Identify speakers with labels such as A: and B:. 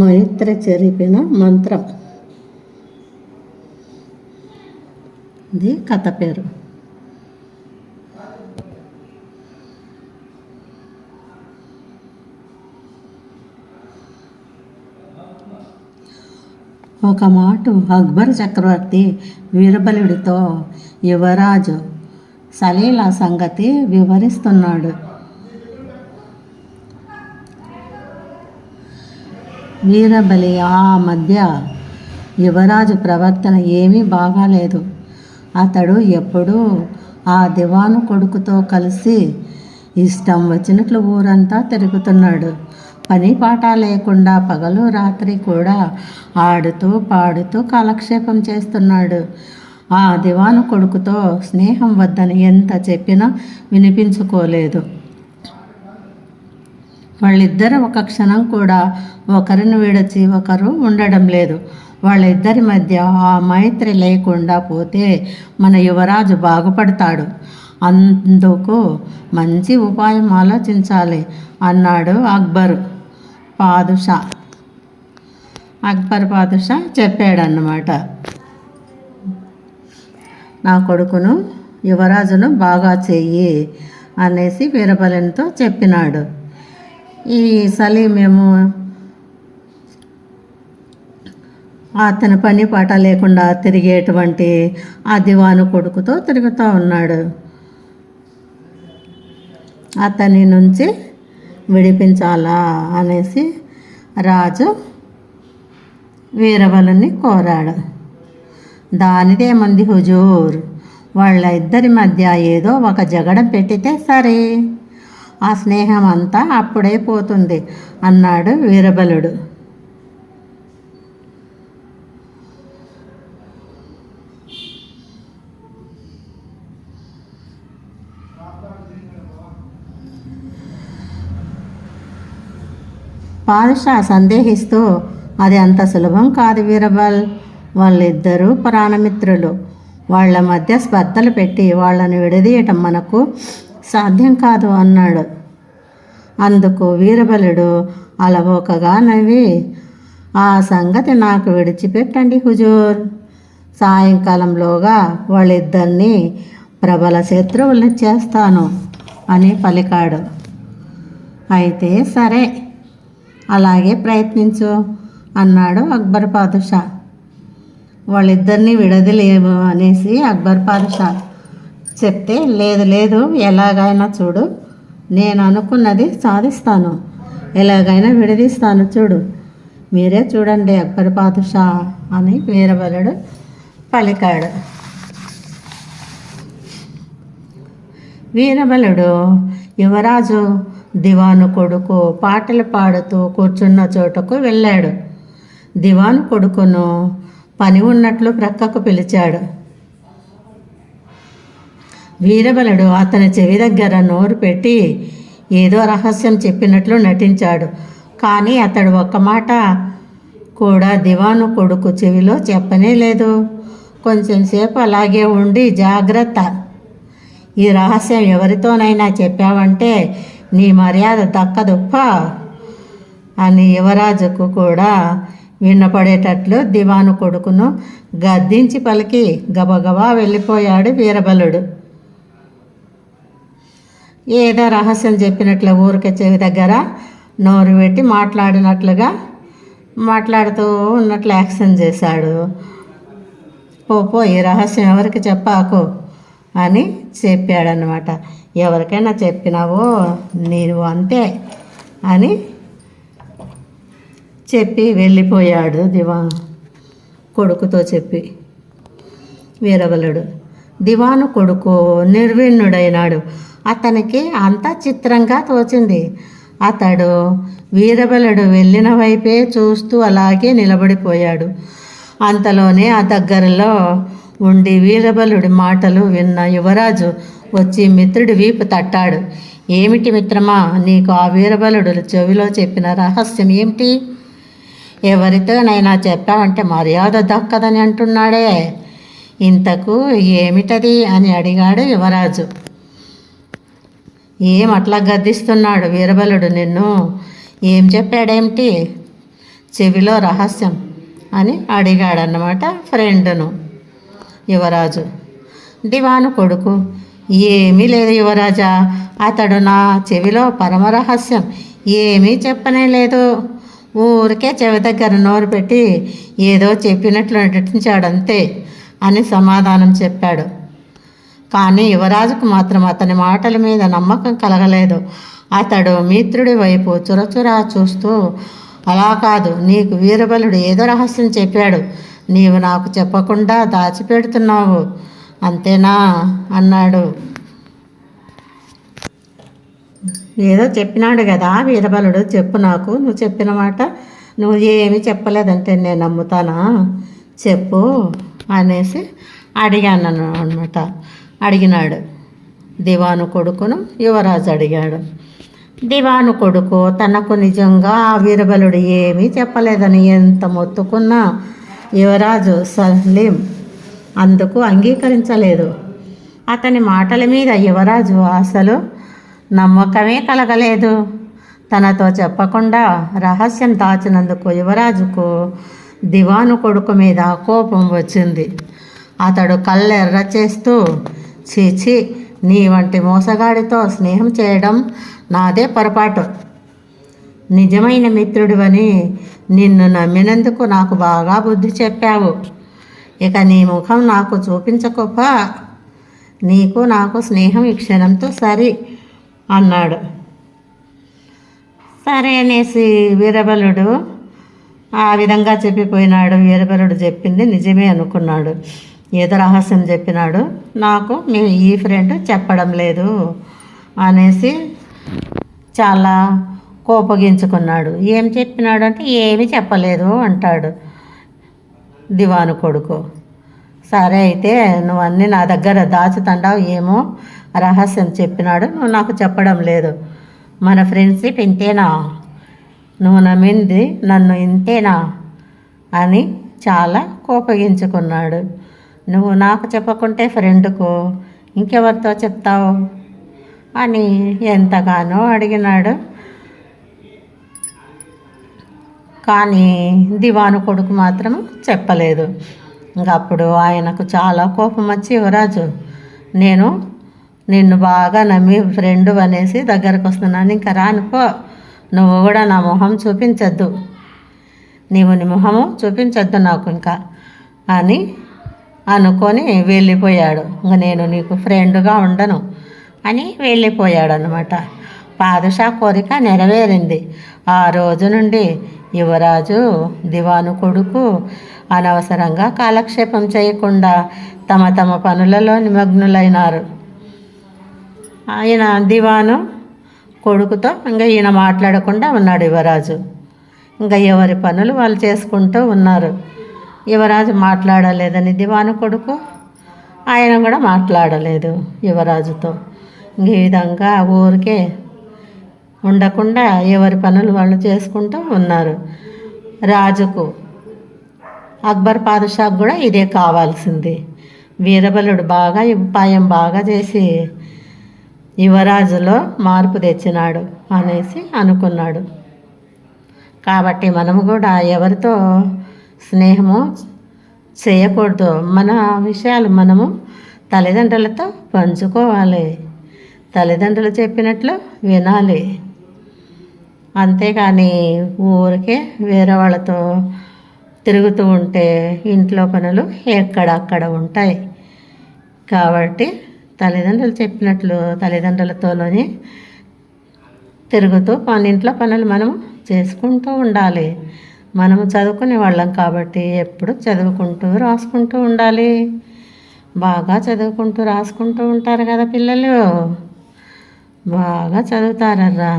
A: మైత్రి చెరిపిన మంత్రం. ఇది కథ పేరు. ఒక మాట అక్బర్ చక్రవర్తి వీరబలుడితో యువరాజు సలీల సంగతి వివరిస్తున్నాడు. వీరబలి ఆ మధ్య యువరాజు ప్రవర్తన ఏమీ బాగాలేదు. అతడు ఎప్పుడూ ఆ దివాను కొడుకుతో కలిసి ఇష్టం వచ్చినట్లు ఊరంతా తిరుగుతున్నాడు. పని పాట లేకుండా పగలు రాత్రి కూడా ఆడుతూ పాడుతూ కాలక్షేపం చేస్తున్నాడు. ఆ దివాను కొడుకుతో స్నేహం వద్దని ఎంత చెప్పినా వినిపించుకోలేదు. వాళ్ళిద్దరు ఒక క్షణం కూడా ఒకరిని విడిచి ఒకరు ఉండడం లేదు. వాళ్ళిద్దరి మధ్య ఆ మైత్రి లేకుండా పోతే మన యువరాజు బాగుపడతాడు. అందుకు మంచి ఉపాయం ఆలోచించాలి అన్నాడు అక్బర్ పాదుషా చెప్పాడన్నమాట. నా కొడుకును యువరాజును బాగా చెయ్యి అనేసి వీరబలితో చెప్పినాడు. ఈ సలీమేమో అతని పని పాట లేకుండా తిరిగేటువంటి ఆ దివాను కొడుకుతో తిరుగుతూ ఉన్నాడు. అతని నుంచి విడిపించాలా అనేసి రాజు వీరబలుని కోరాడు. దానిదేమంది హుజూర్, వాళ్ళ ఇద్దరి మధ్య ఏదో ఒక జగడం పెట్టితే సరే, ఆ స్నేహం అంతా అప్పుడే పోతుంది అన్నాడు వీరబలుడు. పాదుషా సందేహిస్తూ, అది అంత సులభం కాదు వీరబల్. వాళ్ళిద్దరూ ప్రాణమిత్రులు. వాళ్ళ మధ్య స్పర్ధలు పెట్టి వాళ్ళని విడదీయటం మనకు సాధ్యం కాదు అన్నాడు. అందుకు వీరబలుడు అలవోకగా నవ్వి, ఆ సంగతి నాకు విడిచిపెట్టండి హుజూర్. సాయంకాలంలోగా వాళ్ళిద్దరినీ ప్రబల శత్రువుల్ని చేస్తాను అని పలికాడు. అయితే సరే, అలాగే ప్రయత్నించు అన్నాడు అక్బర్ పాదుషా. వాళ్ళిద్దరినీ విడదలేము అనేసి అక్బర్ పాదుషా చెప్తే, లేదు ఎలాగైనా చూడు, నేను అనుకున్నది సాధిస్తాను, ఎలాగైనా విడదీస్తాను చూడు, మీరే చూడండి అక్బర్ పాదుషా అని వీరబలుడు పలికాడు. వీరబలుడు యువరాజు దివాను కొడుకు పాటలు పాడుతూ కూర్చున్న చోటకు వెళ్ళాడు. దివాను కొడుకును పని ఉన్నట్లు ప్రక్కకు పిలిచాడు. వీరబలుడు అతని చెవి దగ్గర నోరు పెట్టి ఏదో రహస్యం చెప్పినట్లు నటించాడు. కానీ అతడు ఒక్క మాట కూడా దివాను కొడుకు చెవిలో చెప్పనే లేదు. కొంచెం సేపు అలాగే ఉండి, జాగ్రత్త, ఈ రహస్యం ఎవరితోనైనా చెప్పావంటే నీ మర్యాద దక్కదుప్ప అని యువరాజుకు కూడా వినపడేటట్లు దివాను కొడుకును గద్దించి పలికి గబగబా వెళ్ళిపోయాడు వీరబలుడు. ఏదో రహస్యం చెప్పినట్లు ఊరికే చెవి దగ్గర నోరు పెట్టి మాట్లాడుతూ ఉన్నట్లు యాక్షన్ చేశాడు. పో, ఈ రహస్యం ఎవరికి చెప్పాకు అని చెప్పాడనమాట. ఎవరికైనా చెప్పినావో నీవు అంతే అని చెప్పి వెళ్ళిపోయాడు కొడుకుతో చెప్పి వీరబలుడు. దివాను కొడుకు నిర్విణ్ణుడైనాడు. అతనికి అంతా చిత్రంగా తోచింది. అతడు వీరబలుడు వెళ్ళిన వైపే చూస్తూ అలాగే నిలబడిపోయాడు. అంతలోనే ఆ దగ్గరలో ఉండి వీరబలుడి మాటలు విన్న యువరాజు వచ్చి మిత్రుడి వీపు తట్టాడు. ఏమిటి మిత్రమా, నీకు ఆ వీరబలుడు చెవిలో చెప్పిన రహస్యం ఏమిటి? ఎవరితోనైనా చెప్పావంటే మర్యాద దక్కదని అంటున్నాడే, ఇంతకు ఏమిటది అని అడిగాడు యువరాజు. ఏం అట్లా గద్దిస్తున్నాడు వీరబలుడు నిన్ను? ఏం చెప్పాడేమిటి చెవిలో రహస్యం అని అడిగాడన్నమాట ఫ్రెండ్ను యువరాజు. దివాను కొడుకు, ఏమీ లేదు యువరాజా, అతడు నా చెవిలో పరమరహస్యం ఏమీ చెప్పనే లేదు, ఊరికే చెవి దగ్గర నోరు పెట్టి ఏదో చెప్పినట్లు నటించాడంతే అని సమాధానం చెప్పాడు. కానీ యువరాజుకు మాత్రం అతని మాటల మీద నమ్మకం కలగలేదు. అతడు మిత్రుడి వైపు చురచురా చూస్తూ, అలా కాదు, నీకు వీరబలుడు ఏదో రహస్యం చెప్పాడు, నీవు నాకు చెప్పకుండా దాచిపెడుతున్నావు అంతేనా అన్నాడు. ఏదో చెప్పినాడు కదా వీరబలుడు, చెప్పు నాకు, నువ్వు చెప్పిన మాట నువ్వు ఏమీ చెప్పలేదంటే నేను నమ్ముతానా, చెప్పు అనేసి అడిగాను అనమాట. అడిగినాడు దివాను కొడుకును యువరాజు అడిగాడు. దివాను కొడుకు తనకు నిజంగా ఆ వీరబలుడు ఏమీ చెప్పలేదని ఎంత మొత్తుకున్నా యువరాజు సలీం అందుకు అంగీకరించలేదు. అతని మాటల మీద యువరాజు అసలు నమ్మకమే కలగలేదు. తనతో చెప్పకుండా రహస్యం దాచినందుకు యువరాజుకు దివాను కొడుకు మీద కోపం వచ్చింది. అతడు కళ్ళెర్ర చేస్తూ, చీచి, నీ వంటి మోసగాడితో స్నేహం చేయడం నాదే పొరపాటు. నిజమైన మిత్రుడివని నిన్ను నమ్మినందుకు నాకు బాగా బుద్ధి చెప్పావు. ఇక నీ ముఖం నాకు చూపించకపో, నీకు నాకు స్నేహం ఈ క్షణంతో సరి అన్నాడు. సరే అనేసి వీరబలుడు ఆ విధంగా చెప్పిపోయినాడు. వీరబలుడు చెప్పింది నిజమే అనుకున్నాడు. ఏదో రహస్యం చెప్పినాడు, నాకు ఈ ఫ్రెండ్ చెప్పడం లేదు అనేసి చాలా కోపగించుకున్నాడు. ఏం చెప్పినాడు అంటే ఏమీ చెప్పలేదు అంటాడు దివాను కొడుకు. సరే అయితే నువ్వు అన్నీ నా దగ్గర దాచుతండావు, ఏమో రహస్యం చెప్పినాడు, నువ్వు నాకు చెప్పడం లేదు, మన ఫ్రెండ్షిప్ ఇంతేనా, నువ్వు నమ్మింది నన్ను ఇంతేనా అని చాలా కోపగించుకున్నాడు. నువ్వు నాకు చెప్పకుంటే ఫ్రెండ్కు ఇంకెవరితో చెప్తావు అని ఎంతగానో అడిగినాడు. కానీ దివాను కొడుకు మాత్రం చెప్పలేదు. ఇంకప్పుడు ఆయనకు చాలా కోపం వచ్చి, యువరాజు, నేను నిన్ను బాగా నమ్మి ఫ్రెండు అనేసి దగ్గరకు వస్తున్నాను, ఇంకా రానుకో, నువ్వు కూడా నా మొహం చూపించద్దు, నీవు నీ మొహము చూపించద్దు నాకు ఇంకా అని అనుకొని వెళ్ళిపోయాడు. ఇంక నేను నీకు ఫ్రెండ్గా ఉండను అని వెళ్ళిపోయాడు అన్నమాట. పాదుషా కోరిక నెరవేరింది. ఆ రోజు నుండి యువరాజు దివాను కొడుకు అనవసరంగా కాలక్షేపం చేయకుండా తమ తమ పనులలో నిమగ్నులైనారు. ఆయన దివాను కొడుకుతో ఇంకా ఈయన మాట్లాడకుండా ఉన్నాడు యువరాజు. ఇంకా ఎవరి పనులు వాళ్ళు చేసుకుంటూ ఉన్నారు. యువరాజు మాట్లాడలేదని దివాను కొడుకు, ఆయన కూడా మాట్లాడలేదు యువరాజుతో. ఈ విధంగా ఊరికే ఉండకుండా ఎవరి పనులు వాళ్ళు చేసుకుంటూ ఉన్నారు. రాజుకు అక్బర్ పాదుషాకు కూడా ఇదే కావాల్సింది. వీరబలుడు బాగా ఉపాయం బాగా చేసి యువరాజులో మార్పు తెచ్చినాడు అనేసి అనుకున్నాడు. కాబట్టి మనము కూడా ఎవరితో స్నేహము చేయకూడదు. మన విషయాలు మనము తల్లిదండ్రులతో పంచుకోవాలి, తల్లిదండ్రులు చెప్పినట్లు వినాలి. అంతేకాని ఊరికే వేరే వాళ్ళతో తిరుగుతూ ఉంటే ఇంట్లో పనులు ఎక్కడక్కడ ఉంటాయి. కాబట్టి తల్లిదండ్రులు చెప్పినట్లు తల్లిదండ్రులతోనే తిరుగుతూ ఇంట్లో పనులు మనము చేసుకుంటూ ఉండాలి. మనము చదువుకునే వాళ్ళం కాబట్టి ఎప్పుడు చదువుకుంటూ రాసుకుంటూ ఉండాలి. బాగా చదువుకుంటూ రాసుకుంటూ ఉంటారు కదా పిల్లలు, బాగా చదువుతారర్రా.